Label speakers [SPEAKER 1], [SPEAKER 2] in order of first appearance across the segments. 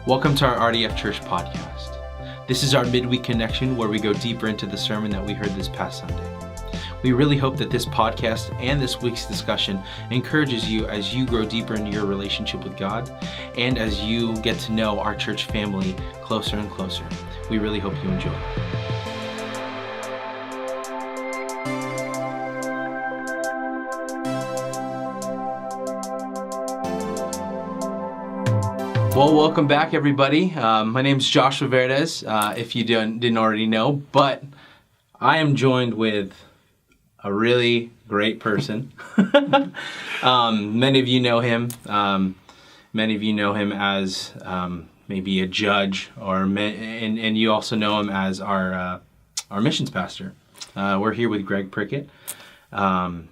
[SPEAKER 1] Welcome to our RDF Church podcast. This is our Midweek Connection where we go deeper into the sermon that we heard this past Sunday. We really hope that this podcast and this week's discussion encourages you as you grow deeper into your relationship with God and as you get to know our church family closer and closer. We really hope you enjoy. Well, welcome back, everybody. My name is Josh Suaverdez, if you didn't already know, but I am joined with a really great person. Many of you know him. Many of you know him as maybe a judge, and you also know him as our missions pastor. We're here with Gregg Prickett, and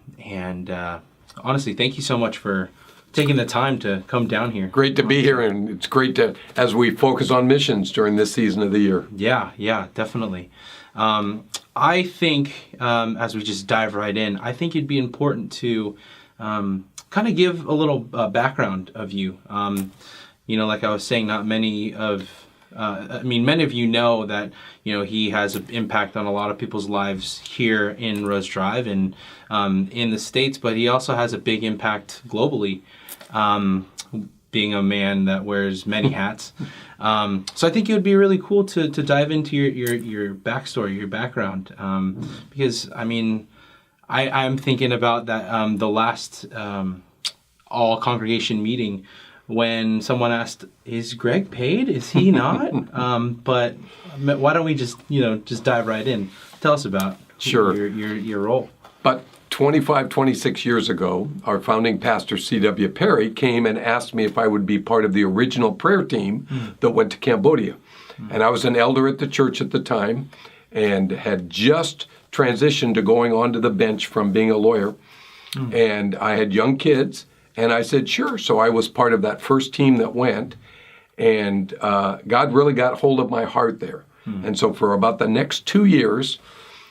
[SPEAKER 1] honestly, thank you so much for taking the time to come down here.
[SPEAKER 2] Great to be here, and it's great to, as we focus on missions during this season of the year.
[SPEAKER 1] Yeah, definitely. I think, as we just dive right in, I think it'd be important to kind of give a little background of you. Like I was saying, many of you know that, he has an impact on a lot of people's lives here in Rose Drive and in the States, but he also has a big impact globally. Being a man that wears many hats. So I think it would be really cool to dive into your backstory, your background, because I'm thinking about that the last all congregation meeting when someone asked, "Is Gregg paid? Is he not?" But why don't we just dive right in? Tell us about your role.
[SPEAKER 2] But 26 years ago, our founding pastor, C.W. Perry, came and asked me if I would be part of the original prayer team that went to Cambodia. And I was an elder at the church at the time and had just transitioned to going onto the bench from being a lawyer. And I had young kids, and I said, sure. So I was part of that first team that went, and God really got hold of my heart there. And so for about the next 2 years,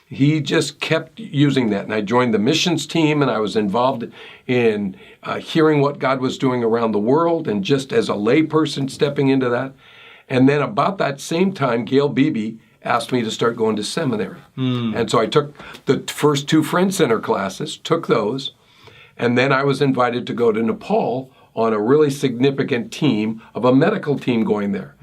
[SPEAKER 2] he just kept using that. And I joined the missions team, and I was involved in hearing what God was doing around the world, and just as a layperson stepping into that. And then about that same time, Gail Beebe asked me to start going to seminary. And so I took the first 2 Friend Center classes, took those, and then I was invited to go to Nepal on a really significant team of a medical team going there.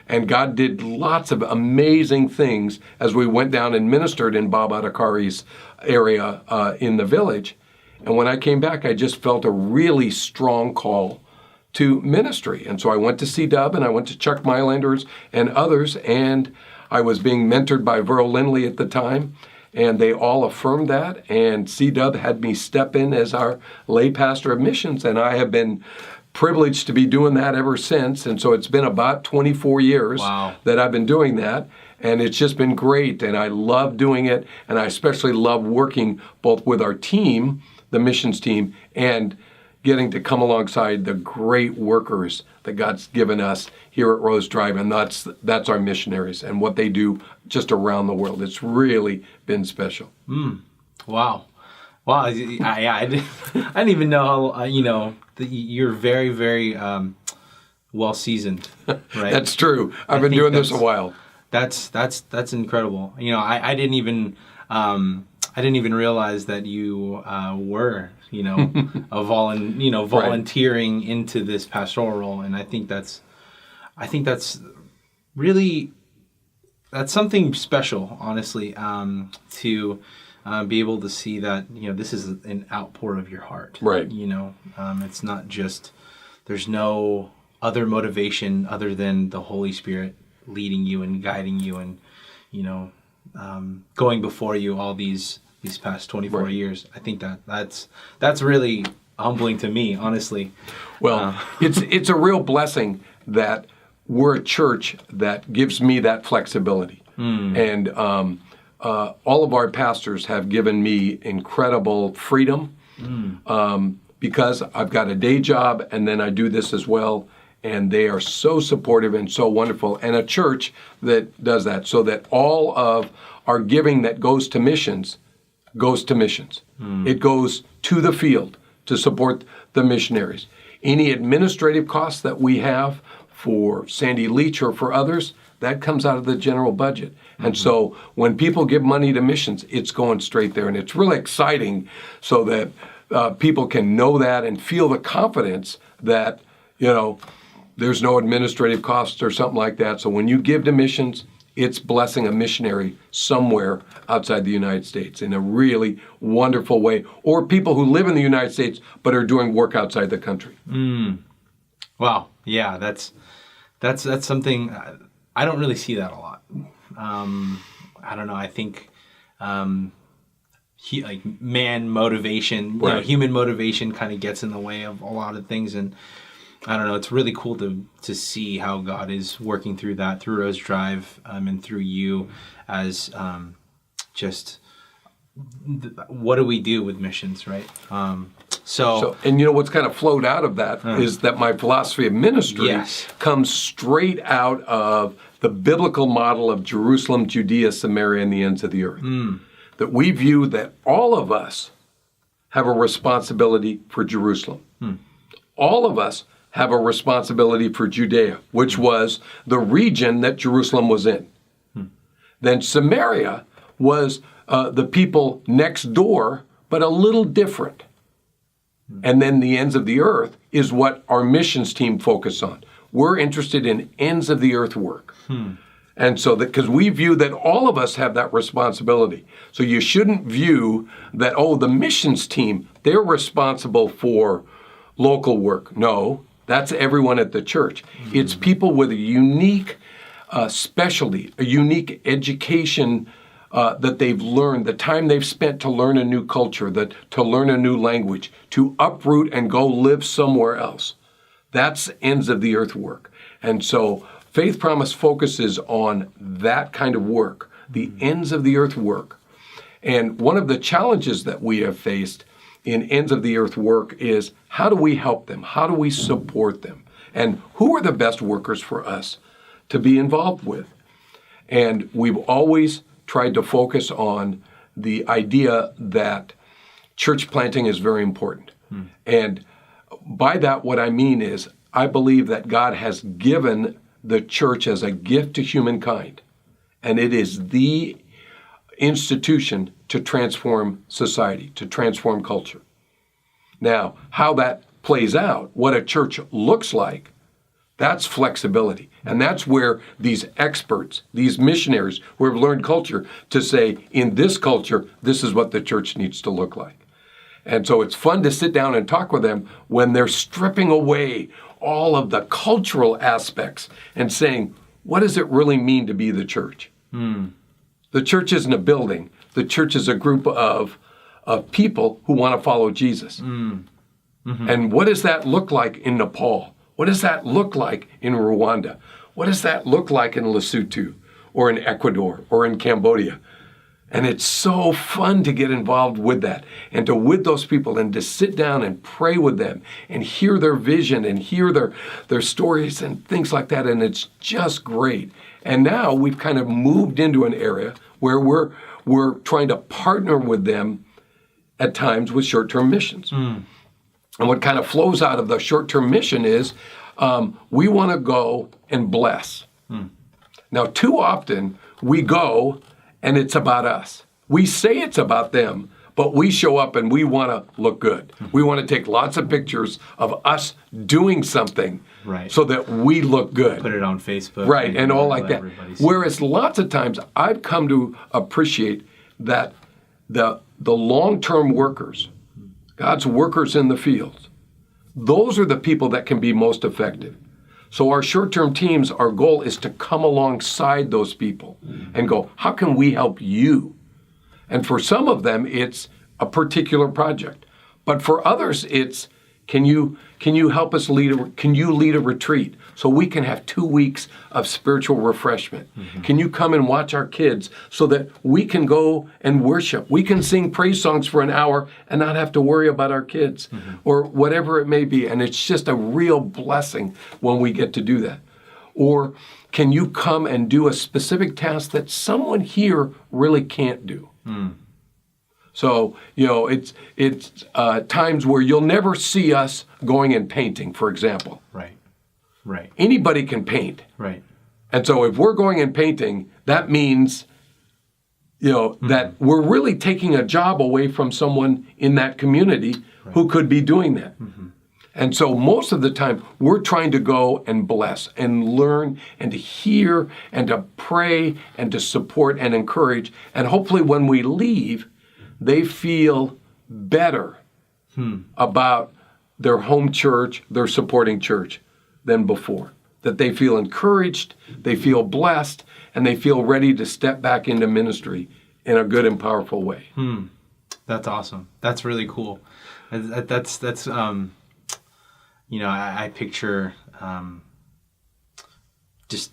[SPEAKER 2] And God did lots of amazing things as we went down and ministered in Baba Adhikari's area in the village. And when I came back, I just felt a really strong call to ministry. And so I went to C-Dub, and I went to Chuck Mylanders and others, and I was being mentored by Verl Lindley at the time. And they all affirmed that, and C-Dub had me step in as our lay pastor of missions, and I have been privileged to be doing that ever since. And so it's been about 24 years that I've been doing that, and it's just been great, and I love doing it, and I especially love working both with our team, the missions team, and getting to come alongside the great workers that God's given us here at Rose Drive, and that's our missionaries and what they do just around the world. It's really been special.
[SPEAKER 1] Wow. I didn't even know how, you're very, very well seasoned, right?
[SPEAKER 2] That's true. I've been doing this a while.
[SPEAKER 1] That's incredible. I didn't even realize that you were volunteering into this pastoral role, and I think that's really something special, honestly, to be able to see that this is an outpour of your heart,
[SPEAKER 2] right?
[SPEAKER 1] It's not just, there's no other motivation other than the Holy Spirit leading you and guiding you and going before you all these past 24 years. I think that's really humbling to me, honestly.
[SPEAKER 2] Well, it's a real blessing that we're a church that gives me that flexibility. And all of our pastors have given me incredible freedom because I've got a day job, and then I do this as well. And they are so supportive and so wonderful. And a church that does that, so that all of our giving that goes to missions goes to missions. It goes to the field to support the missionaries. Any administrative costs that we have for Sandy Leach or for others, that comes out of the general budget. And so when people give money to missions, it's going straight there. And it's really exciting so that people can know that and feel the confidence that, there's no administrative costs or something like that. So when you give to missions, it's blessing a missionary somewhere outside the United States in a really wonderful way. Or people who live in the United States but are doing work outside the country.
[SPEAKER 1] Wow. Yeah, that's something, I don't really see that a lot. I don't know. I think man motivation, human motivation kind of gets in the way of a lot of things. And I don't know, it's really cool to see how God is working through that, through Rose Drive, and through you as just what do we do with missions, right? So
[SPEAKER 2] and what's kind of flowed out of that is that my philosophy of ministry comes straight out of the biblical model of Jerusalem, Judea, Samaria, and the ends of the earth. That we view that all of us have a responsibility for Jerusalem. All of us have a responsibility for Judea, which was the region that Jerusalem was in. Then Samaria was the people next door, but a little different. And then the ends of the earth is what our missions team focus on. We're interested in ends of the earth work. And so because we view that all of us have that responsibility. So you shouldn't view that, the missions team, they're responsible for local work. No, that's everyone at the church. It's people with a unique specialty, a unique education that they've learned, the time they've spent to learn a new culture, to learn a new language, to uproot and go live somewhere else. That's ends of the earth work. And so Faith Promise focuses on that kind of work, the ends of the earth work. And one of the challenges that we have faced in ends of the earth work is how do we help them? How do we support them? And who are the best workers for us to be involved with? And we've always tried to focus on the idea that church planting is very important. And by that, what I mean is I believe that God has given the church as a gift to humankind. And it is the institution to transform society, to transform culture. Now, how that plays out, what a church looks like, that's flexibility. And that's where these experts, these missionaries who have learned culture to say, in this culture, this is what the church needs to look like. And so it's fun to sit down and talk with them when they're stripping away all of the cultural aspects and saying, what does it really mean to be the church? The church isn't a building. The church is a group of people who want to follow Jesus. And what does that look like in Nepal? What does that look like in Rwanda? What does that look like in Lesotho or in Ecuador or in Cambodia? And it's so fun to get involved with that and to with those people and to sit down and pray with them and hear their vision and hear their stories and things like that. And it's just great. And now we've kind of moved into an area where we're trying to partner with them at times with short-term missions. And what kind of flows out of the short-term mission is we want to go and bless. Now, too often we go and it's about us. We say it's about them, but we show up and we want to look good. We want to take lots of pictures of us doing something so that we look good.
[SPEAKER 1] Put it on Facebook.
[SPEAKER 2] Right, and all like that. Whereas lots of times I've come to appreciate that the long-term workers, God's workers in the fields, those are the people that can be most effective. So our short-term teams, our goal is to come alongside those people and go, how can we help you? And for some of them, it's a particular project. But for others, it's, can you help us lead a retreat so we can have 2 weeks of spiritual refreshment? Can you come and watch our kids so that we can go and worship? We can sing praise songs for an hour and not have to worry about our kids or whatever it may be. And it's just a real blessing when we get to do that. Or can you come and do a specific task that someone here really can't do? So, it's times where you'll never see us going and painting, for example.
[SPEAKER 1] Right.
[SPEAKER 2] Anybody can paint.
[SPEAKER 1] Right.
[SPEAKER 2] And so if we're going and painting, that means, that we're really taking a job away from someone in that community who could be doing that. And so most of the time, we're trying to go and bless and learn and to hear and to pray and to support and encourage. And hopefully when we leave, they feel better about their home church, their supporting church than before. That they feel encouraged, they feel blessed, and they feel ready to step back into ministry in a good and powerful way.
[SPEAKER 1] That's awesome. That's really cool. That's I picture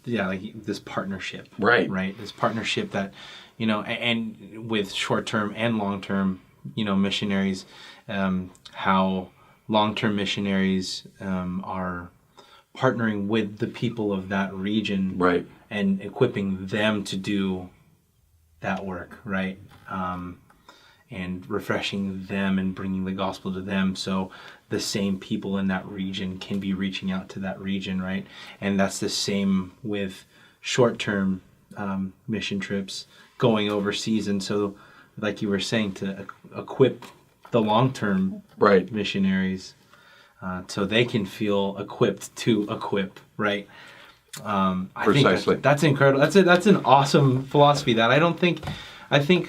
[SPEAKER 1] like this partnership. Right. This partnership that, and with short-term and long-term, missionaries, how long-term missionaries are partnering with the people of that region,
[SPEAKER 2] right,
[SPEAKER 1] and equipping them to do that work, right, and refreshing them and bringing the gospel to them, so the same people in that region can be reaching out to that region, right? And that's the same with short-term mission trips, going overseas, and so, like you were saying, to equip the long-term missionaries. So they can feel equipped to equip, right? I think that's incredible. That's an awesome philosophy. I think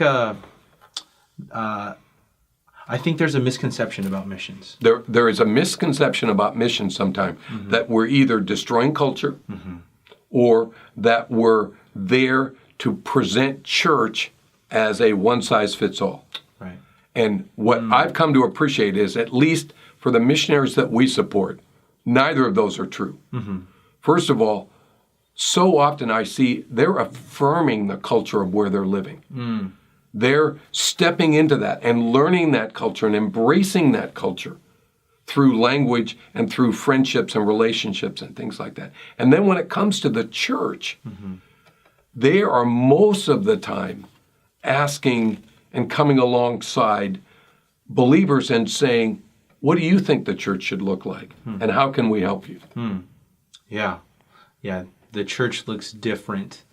[SPEAKER 1] there's a misconception about missions.
[SPEAKER 2] There is a misconception about missions sometimes, that we're either destroying culture or that we're there to present church as a one-size-fits-all.
[SPEAKER 1] Right.
[SPEAKER 2] And what I've come to appreciate is, at least for the missionaries that we support, neither of those are true. First of all, so often I see they're affirming the culture of where they're living. They're stepping into that and learning that culture and embracing that culture through language and through friendships and relationships and things like that. And then when it comes to the church, they are most of the time asking and coming alongside believers and saying, what do you think the church should look like? And how can we help you?
[SPEAKER 1] Yeah. The church looks different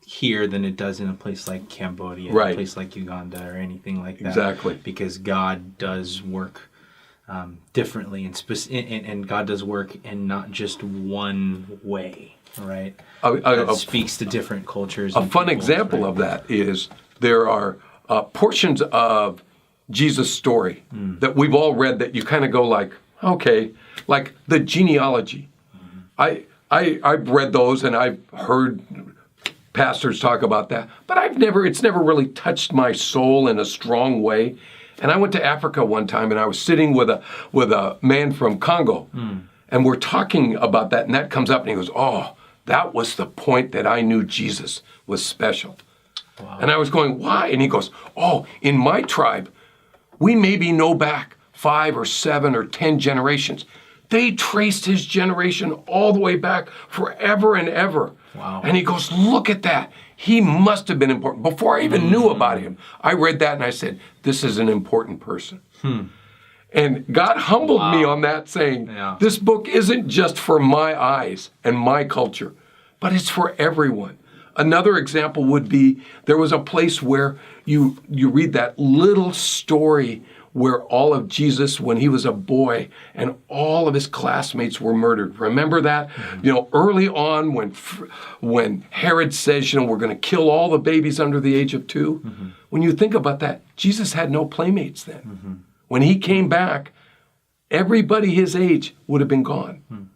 [SPEAKER 1] here than it does in a place like Cambodia, a place like Uganda, or anything like that.
[SPEAKER 2] Exactly.
[SPEAKER 1] Because God does work differently, and God does work in not just one way, right? That speaks to different cultures.
[SPEAKER 2] A fun example of that is there are portions of Jesus' story that we've all read that you kind of go like, okay, like the genealogy. I've read those and I've heard pastors talk about that, but it's never really touched my soul in a strong way. And I went to Africa one time and I was sitting with a man from Congo, and we're talking about that, and that comes up and he goes, oh, that was the point that I knew Jesus was special. Wow. And I was going, why? And he goes, oh, in my tribe, we maybe know back 5 or 7 or 10 generations. They traced his generation all the way back forever and ever.
[SPEAKER 1] Wow.
[SPEAKER 2] And he goes, look at that. He must have been important. Before I even knew about him, I read that and I said, this is an important person. And God humbled me on that, saying, this book isn't just for my eyes and my culture, but it's for everyone. Another example would be, there was a place where you read that little story where all of Jesus, when he was a boy, and all of his classmates were murdered. Remember that? Early on when Herod says, we're going to kill all the babies under the age of 2. When you think about that, Jesus had no playmates then. When he came back, everybody his age would have been gone.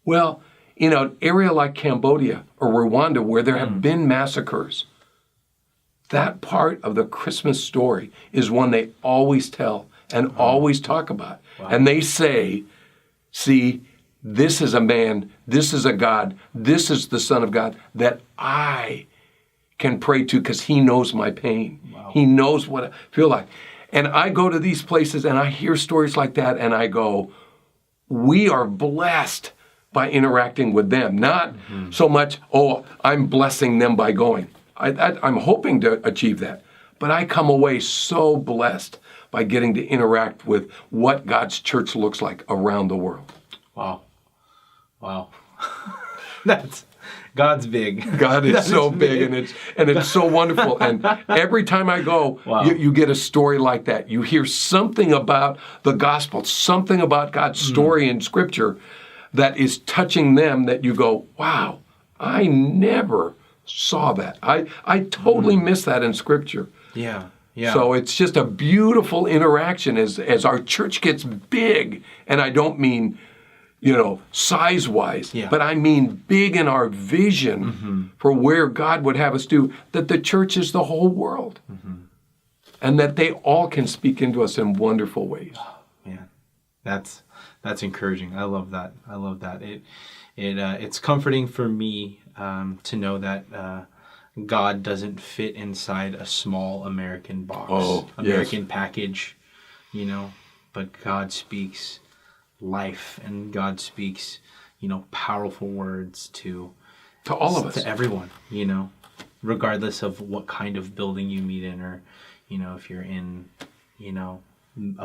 [SPEAKER 2] Well, in an area like Cambodia or Rwanda, where there have been massacres, that part of the Christmas story is one they always tell and always talk about. Wow. And they say, see, this is a man, this is a God, this is the Son of God that I can pray to because he knows my pain. Wow. He knows what I feel like. And I go to these places and I hear stories like that and I go, we are blessed by interacting with them. Not so much, oh, I'm blessing them by going. I'm hoping to achieve that. But I come away so blessed by getting to interact with what God's church looks like around the world.
[SPEAKER 1] Wow. Wow. That's God's big.
[SPEAKER 2] God is so big, and it's so wonderful. And every time I go,
[SPEAKER 1] Wow.
[SPEAKER 2] you get a story like that. You hear something about the gospel, something about God's story in Scripture that is touching them that you go, wow, I never saw that. I totally missed that in Scripture.
[SPEAKER 1] Yeah. Yeah.
[SPEAKER 2] So it's just a beautiful interaction as our church gets big, and I don't mean, size-wise,
[SPEAKER 1] Yeah.
[SPEAKER 2] but I mean big in our vision for where God would have us do, that the church is the whole world, and that they all can speak into us in wonderful ways.
[SPEAKER 1] Man, that's encouraging. I love that. It's comforting for me to know that God doesn't fit inside a small American box, American package, but God speaks life, and God speaks, powerful words to
[SPEAKER 2] all of us,
[SPEAKER 1] to everyone, regardless of what kind of building you meet in, or, if you're in, a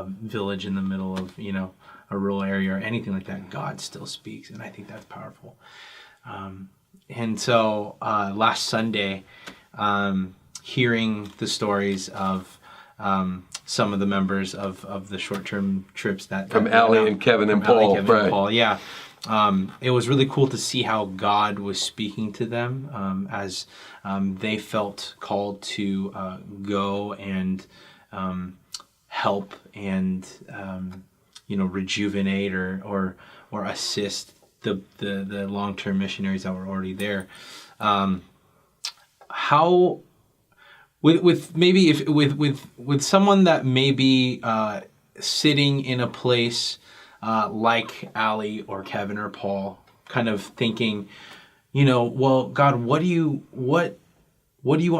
[SPEAKER 1] village in the middle of, a rural area or anything like that, God still speaks, and I think that's powerful. And so last Sunday, hearing the stories of some of the members of the short-term trips
[SPEAKER 2] from Allie and Kevin and Paul,
[SPEAKER 1] it was really cool to see how God was speaking to them as they felt called to go and help and rejuvenate or assist the long-term missionaries that were already there. How with someone that may be sitting in a place like Allie or Kevin or Paul, kind of thinking, well, God, what do you want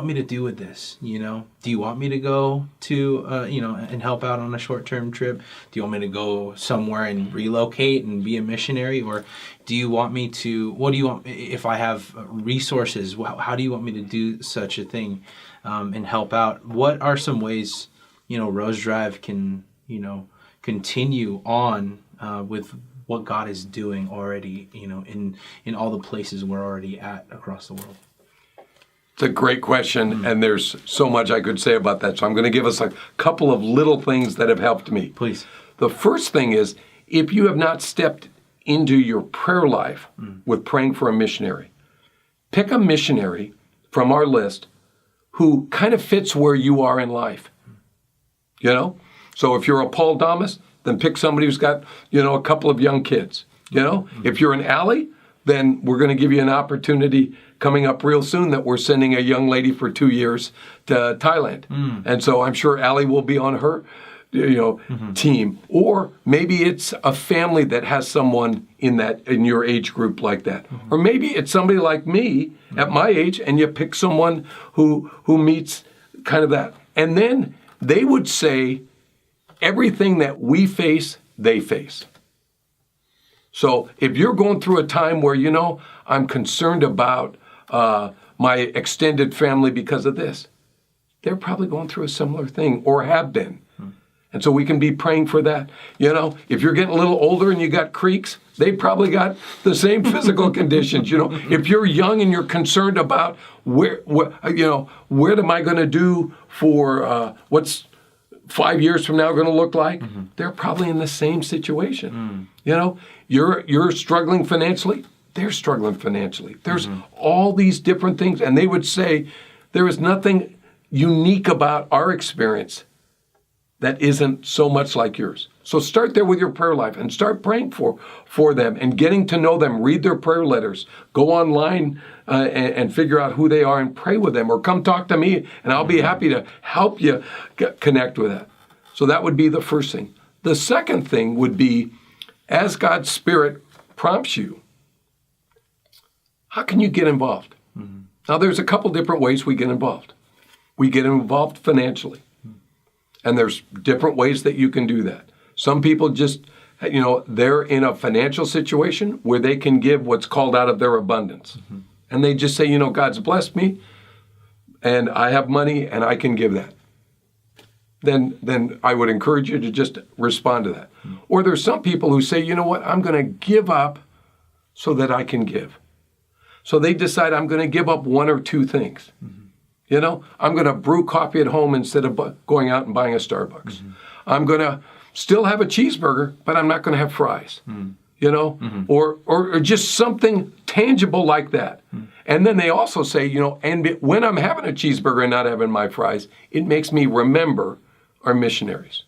[SPEAKER 1] me to do with this? Do you want me to go to, and help out on a short-term trip? Do you want me to go somewhere and relocate and be a missionary? Or do you want me to, what do you want, if I have resources, how do you want me to do such a thing and help out? What are some ways, Rose Drive can, continue on with what God is doing already, in all the places we're already at across the world?
[SPEAKER 2] It's a great question, and there's so much I could say about that. So I'm going to give us a couple of little things that have helped me.
[SPEAKER 1] Please.
[SPEAKER 2] The first thing is, if you have not stepped into your prayer life with praying for a missionary, pick a missionary from our list who kind of fits where you are in life. So if you're a Paul Damas, then pick somebody who's got, a couple of young kids. If you're an Allie, then we're going to give you an opportunity coming up real soon that we're sending a young lady for 2 years to Thailand. And so I'm sure Allie will be on her team. Or maybe it's a family that has someone in your age group like that. Or maybe it's somebody like me at my age, and you pick someone who meets kind of that. And then they would say, everything that we face, they face. So if you're going through a time where, I'm concerned about my extended family because of this, they're probably going through a similar thing or have been. And so we can be praying for that. If you're getting a little older and you got creaks, they probably got the same physical conditions. If you're young and you're concerned about what am I going to do for what's 5 years from now going to look like, they're probably in the same situation. You're struggling financially, they're struggling financially. There's all these different things, and they would say there is nothing unique about our experience that isn't so much like yours. So start there with your prayer life and start praying for them and getting to know them. Read their prayer letters. Go online and figure out who they are and pray with them, or come talk to me and I'll be happy to help you connect with that. So that would be the first thing. The second thing would be, as God's Spirit prompts you, how can you get involved? Now, there's a couple different ways we get involved. We get involved financially. And there's different ways that you can do that. Some people just, they're in a financial situation where they can give what's called out of their abundance. And they just say, God's blessed me, and I have money, and I can give that. then I would encourage you to just respond to that. Or there's some people who say, you know what, I'm going to give up so that I can give. So they decide I'm going to give up one or two things. You know, I'm going to brew coffee at home instead of going out and buying a Starbucks. I'm going to still have a cheeseburger, but I'm not going to have fries. You know, or just something tangible like that. And then they also say, you know, and when I'm having a cheeseburger and not having my fries, it makes me remember our missionaries.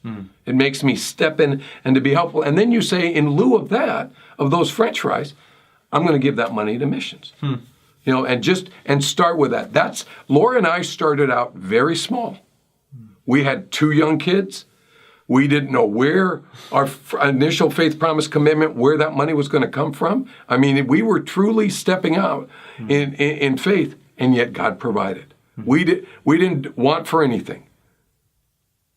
[SPEAKER 2] It makes me step in and to be helpful. And then you say, in lieu of that, of those French fries, I'm going to give that money to missions. You know, and start with that. That's Laura and I started out very small. We had 2 young kids. We didn't know where our initial faith promise commitment, where that money was going to come from. I mean, we were truly stepping out in faith, and yet God provided. We didn't want for anything.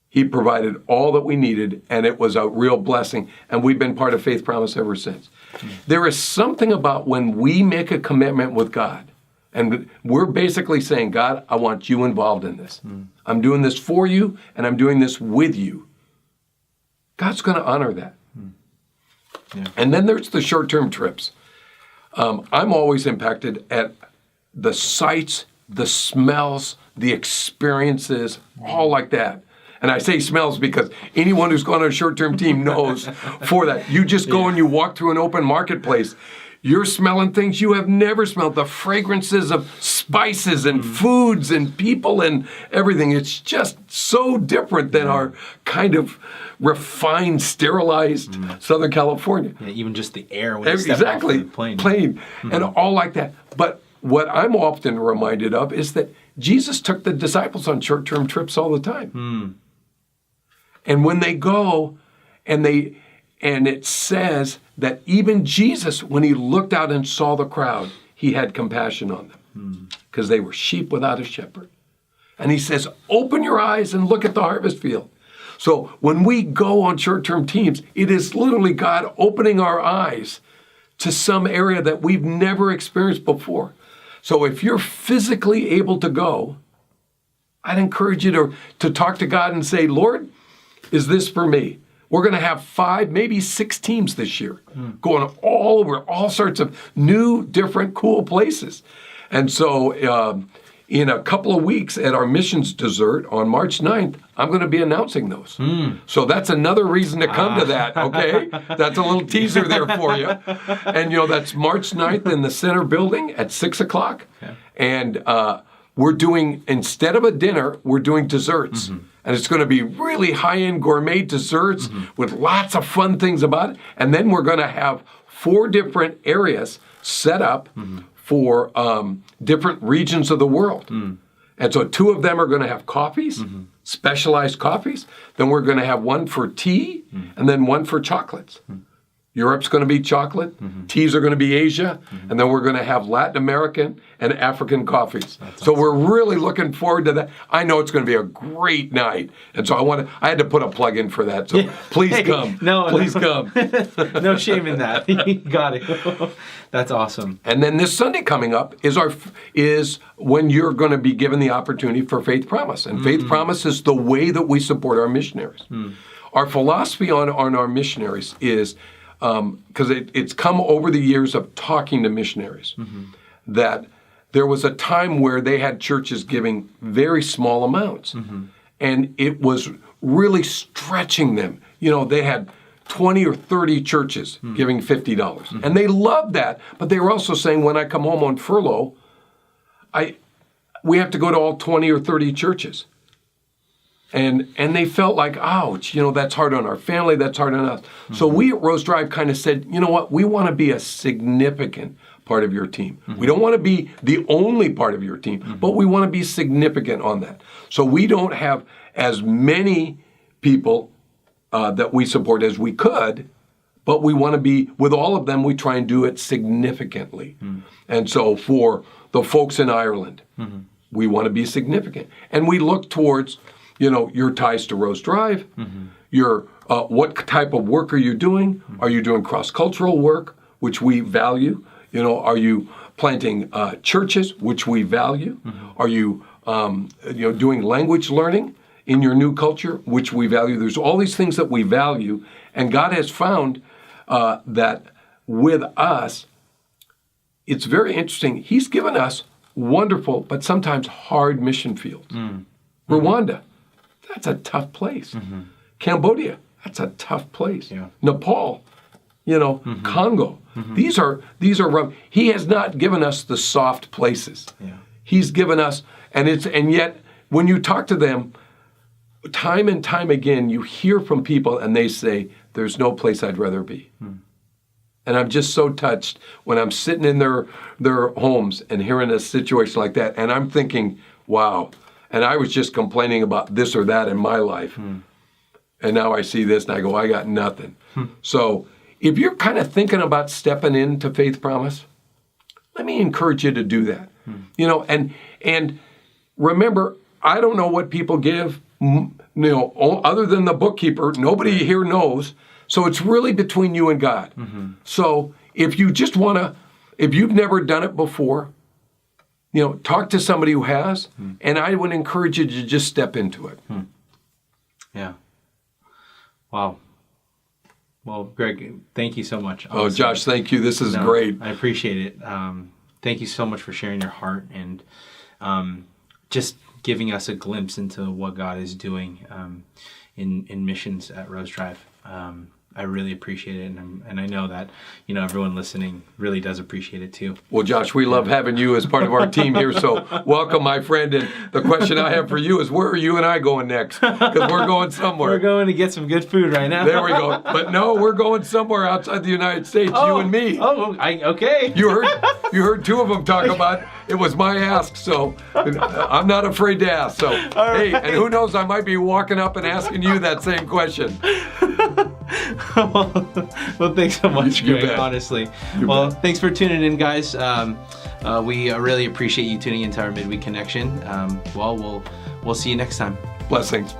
[SPEAKER 2] He provided all that we needed, and it was a real blessing, and we've been part of Faith Promise ever since. There is something about when we make a commitment with God, and we're basically saying, God, I want you involved in this. I'm doing this for you, and I'm doing this with you. God's going to honor that. Yeah. And then there's the short-term trips. I'm always impacted at the sights, the smells, the experiences, all like that. And I say smells because anyone who's gone on a short-term team knows for that. You just go and you walk through an open marketplace. You're smelling things you have never smelled. The fragrances of spices and foods and people and everything. It's just so different than our kind of refined, sterilized Southern California.
[SPEAKER 1] Yeah, even just the air when you step off the plane.
[SPEAKER 2] And all like that. But what I'm often reminded of is that Jesus took the disciples on short-term trips all the time. And when they go and it says that even Jesus, when he looked out and saw the crowd, he had compassion on them because they were sheep without a shepherd. And he says, open your eyes and look at the harvest field. So when we go on short-term teams, it is literally God opening our eyes to some area that we've never experienced before. So if you're physically able to go, I'd encourage you to talk to God and say, Lord, is this for me? We're going to have 5, maybe 6 teams this year, going all over, all sorts of new, different, cool places. And so in a couple of weeks at our missions dessert on March 9th, I'm going to be announcing those. So that's another reason to come to that, okay? That's a little teaser there for you. And, that's March 9th in the center building at 6 o'clock. Okay. And we're doing, instead of a dinner, we're doing desserts. And it's going to be really high-end gourmet desserts with lots of fun things about it. And then we're going to have 4 different areas set up for different regions of the world. And so 2 of them are going to have coffees, specialized coffees. Then we're going to have one for tea and then one for chocolates. Europe's going to be chocolate, teas are going to be Asia, and then we're going to have Latin American and African coffees. So we're really looking forward to that. I know it's going to be a great night, and so I had to put a plug in for that. So please come. Please come.
[SPEAKER 1] No shame in that. You got it. That's awesome.
[SPEAKER 2] And then this Sunday coming up is when you're going to be given the opportunity for Faith Promise, and Faith Promise is the way that we support our missionaries. Our philosophy on our missionaries is, because it's come over the years of talking to missionaries, that there was a time where they had churches giving very small amounts. And it was really stretching them. They had 20 or 30 churches giving $50. And they loved that. But they were also saying, when I come home on furlough, we have to go to all 20 or 30 churches. And they felt like, ouch, that's hard on our family, that's hard on us. So we at Rose Drive kind of said, you know what, we want to be a significant part of your team. We don't want to be the only part of your team, but we want to be significant on that. So we don't have as many people that we support as we could, but we want to be, with all of them, we try and do it significantly. And so for the folks in Ireland, we want to be significant. And we look towards your ties to Rose Drive, your what type of work are you doing? Are you doing cross-cultural work, which we value? Are you planting churches, which we value? Are you doing language learning in your new culture, which we value. There's all these things that we value, and God has found that with us, it's very interesting. He's given us wonderful, but sometimes hard mission fields. Rwanda, that's a tough place. Cambodia, that's a tough place.
[SPEAKER 1] Yeah.
[SPEAKER 2] Nepal, Congo. These are rough. He has not given us the soft places.
[SPEAKER 1] Yeah.
[SPEAKER 2] He's given us, and yet when you talk to them, time and time again, you hear from people and they say, there's no place I'd rather be. And I'm just so touched when I'm sitting in their homes and hearing a situation like that. And I'm thinking, wow. And I was just complaining about this or that in my life. And now I see this and I go, I got nothing. So if you're kind of thinking about stepping into Faith Promise, let me encourage you to do that. And remember, I don't know what people give, other than the bookkeeper. Nobody here knows. So it's really between you and God. So if you just want to, if you've never done it before, talk to somebody who has, and I would encourage you to just step into it.
[SPEAKER 1] Yeah. Wow. Well, Greg, thank you so much.
[SPEAKER 2] Oh, Josh, thank you. This is great.
[SPEAKER 1] I appreciate it. Thank you so much for sharing your heart and just giving us a glimpse into what God is doing in missions at Rose Drive. I really appreciate it, and I know that everyone listening really does appreciate it too.
[SPEAKER 2] Well, Josh, we love having you as part of our team here, so welcome, my friend. And the question I have for you is, where are you and I going next? Because we're going somewhere.
[SPEAKER 1] We're going to get some good food right now.
[SPEAKER 2] There we go. But no, we're going somewhere outside the United States, you and me.
[SPEAKER 1] Okay.
[SPEAKER 2] You heard two of them talk about it was my ask, so I'm not afraid to ask. So, hey, and who knows, I might be walking up and asking you that same question.
[SPEAKER 1] Well, thanks so much, Greg, honestly. Thanks for tuning in, guys. We really appreciate you tuning into our Midweek Connection. We'll see you next time.
[SPEAKER 2] Blessings.